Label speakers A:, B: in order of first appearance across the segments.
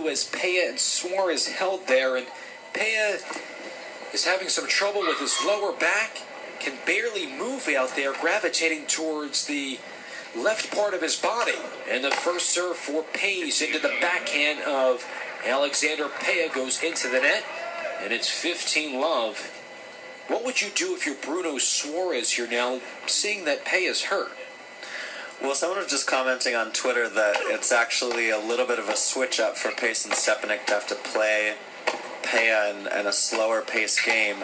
A: 2 as Peña and Suarez held there, and Peña is having some trouble with his lower back, can barely move out there, gravitating towards the left part of his body. And the first serve for Pace into the backhand of Alexander Peña goes into the net, and it's 15-love. What would you do if you're Bruno Suarez here now, seeing that Peña's hurt?
B: Well, someone was just commenting on Twitter that it's actually a little bit of a switch-up for Pace and Stepanek to have to play Peña in a slower pace game.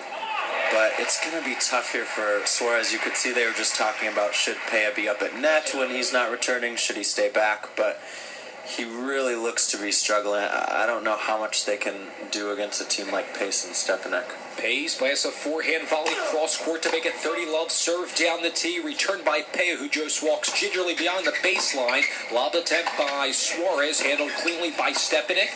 B: But it's going to be tough here for Suarez. You could see they were just talking about should Peña be up at net when he's not returning, should he stay back, but he really looks to be struggling. I don't know how much they can do against a team like Pace and Stepanek.
A: Pace blasts a forehand volley cross court to make it 30-love. Serve down the tee, returned by Peña, who just walks gingerly beyond the baseline. Lob attempt by Suarez, handled cleanly by Stepanek.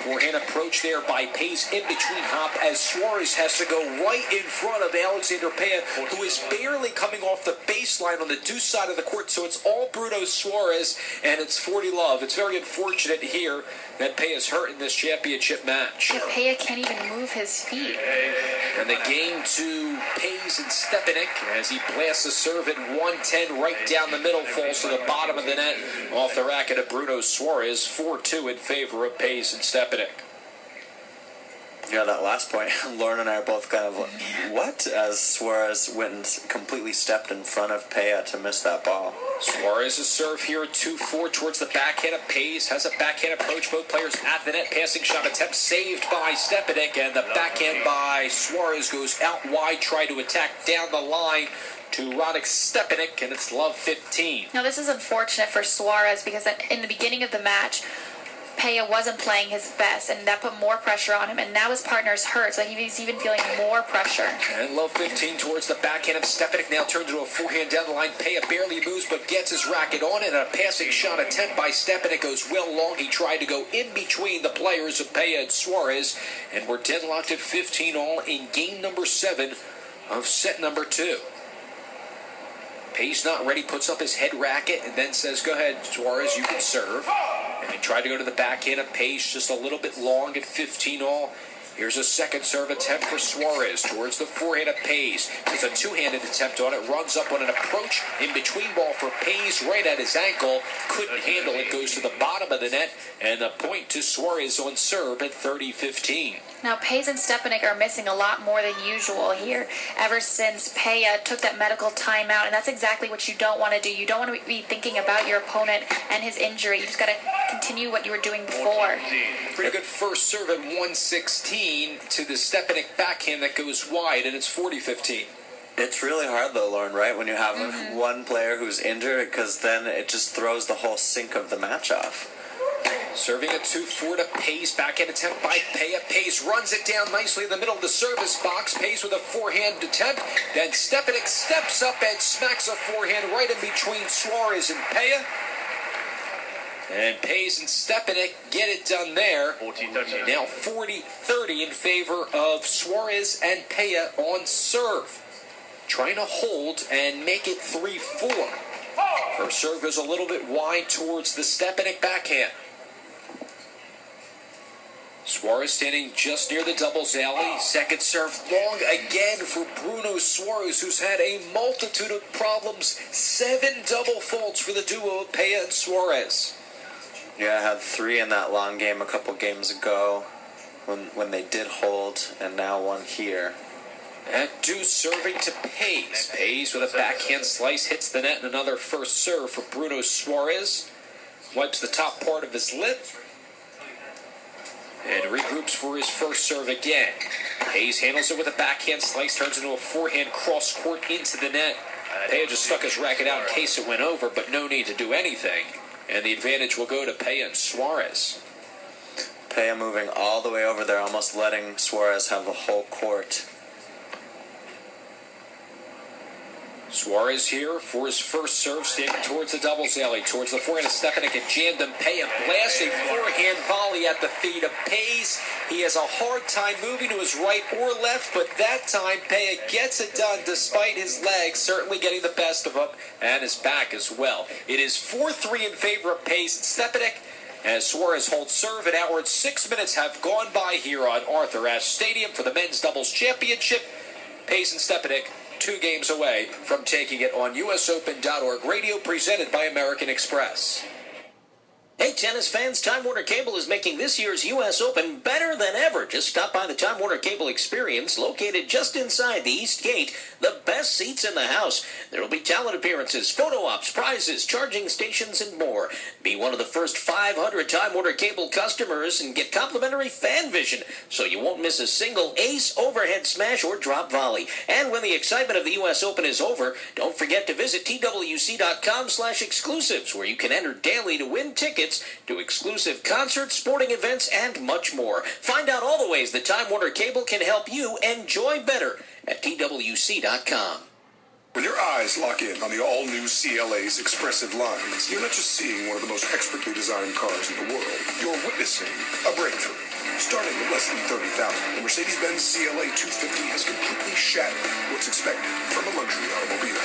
A: Forehand approach there by Pace in between hop as Suarez has to go right in front of Alexander Peña, who is barely coming off the baseline on the deuce side of the court. So it's all Bruno Suarez, and it's 40-love. It's very unfortunate here that Peña's hurt in this championship match.
C: Yeah, Peña can't even move his feet.
A: And the game to Pace and Stepanek as he blasts a serve at 110 right down the middle, falls to the bottom of the net off the racket of Bruno Suarez. 4-2 in favor of Pace and Stepanek.
B: Yeah, that last point, Lauren and I are both kind of like, what? As Suarez went and completely stepped in front of Peña to miss that ball.
A: Suarez's serve here, 2-4 towards the backhand of Pace. Has a backhand approach, both players at the net. Passing shot attempt saved by Stepanek, and the backhand by Suarez goes out wide, try to attack down the line to Radek Stepanek, and it's love 15.
C: Now, this is unfortunate for Suarez because in the beginning of the match, Peña wasn't playing his best, and that put more pressure on him, and now his partner's hurt, so he's even feeling more pressure.
A: And love 15 towards the backhand of Stepanek, now turns into a forehand down the line. Peña barely moves, but gets his racket on it, and a passing shot attempt by Stepanek goes well long. He tried to go in between the players of Peña and Suarez, and we're deadlocked at 15-all in game number 7 of set number 2. Pace not ready, puts up his head racket, and then says, go ahead, Suarez, you can serve. And he tried to go to the backhand of Pace, just a little bit long at 15-all. Here's a second serve attempt for Suarez towards the forehand of Pace. It's a two-handed attempt on it, runs up on an approach, in between ball for Pace, right at his ankle. Couldn't handle it, goes to the bottom of the net, and a point to Suarez on serve at 30-15.
C: Now, Pace and Stepanek are missing a lot more than usual here ever since Peña took that medical timeout, and that's exactly what you don't want to do. You don't want to be thinking about your opponent and his injury. You just got to continue what you were doing before.
A: Pretty good first serve at 116 to the Stepanek backhand that goes wide, and it's 40-15.
B: It's really hard, though, Lauren, right, when you have one player who's injured, because then it just throws the whole sync of the match off.
A: Serving a 2-4 to Pace. Backhand attempt by Peña. Pace runs it down nicely in the middle of the service box. Pace with a forehand attempt. Then Stepanek steps up and smacks a forehand right in between Suarez and Peña. And Pace and Stepanek get it done there. Now 40-30 in favor of Suarez and Peña on serve. Trying to hold and make it 3-4. First serve goes a little bit wide towards the Stepanek backhand. Suarez standing just near the doubles alley. Second serve long again for Bruno Suarez, who's had a multitude of problems. 7 double faults for the duo of Peña and Suarez.
B: Yeah, I had 3 in that long game a couple games ago when they did hold, and now 1 here.
A: And deuce serving to Pace. Pace with a backhand slice hits the net, and another first serve for Bruno Suarez. Wipes the top part of his lip. And regroups for his first serve again. Pace handles it with a backhand slice, turns into a forehand cross-court into the net. Peña just stuck his racket out in case it went over, but no need to do anything. And the advantage will go to Peña and Suarez.
B: Peña moving all the way over there, almost letting Suarez have the whole court.
A: Suarez here for his first serve, standing towards the doubles alley, towards the forehand of Stepanek and jammed him. Peña blasts a forehand volley at the feet of Pace. He has a hard time moving to his right or left, but that time Peña gets it done despite his legs certainly getting the best of him and his back as well. It is 4-3 in favor of Pace. Stepanek as Suarez holds serve. An hour and 6 minutes have gone by here on Arthur Ashe Stadium for the men's doubles championship. Pace and Stepanek 2 games away from taking it on USOpen.org radio, presented by American Express.
D: Hey, tennis fans, Time Warner Cable is making this year's U.S. Open better than ever. Just stop by the Time Warner Cable Experience, located just inside the East Gate, the best seats in the house. There will be talent appearances, photo ops, prizes, charging stations, and more. Be one of the first 500 Time Warner Cable customers and get complimentary fan vision, so you won't miss a single ace, overhead smash, or drop volley. And when the excitement of the U.S. Open is over, don't forget to visit twc.com/exclusives, where you can enter daily to win tickets to exclusive concerts, sporting events, and much more. Find out all the ways that Time Warner Cable can help you enjoy better at twc.com.
E: When your eyes lock in on the all-new CLA's expressive lines, you're not just seeing one of the most expertly designed cars in the world. You're witnessing a breakthrough. Starting with less than $30,000, the Mercedes-Benz CLA 250 has completely shattered what's expected from a luxury automobile.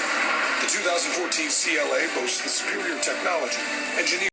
E: The 2014 CLA boasts the superior technology, engineered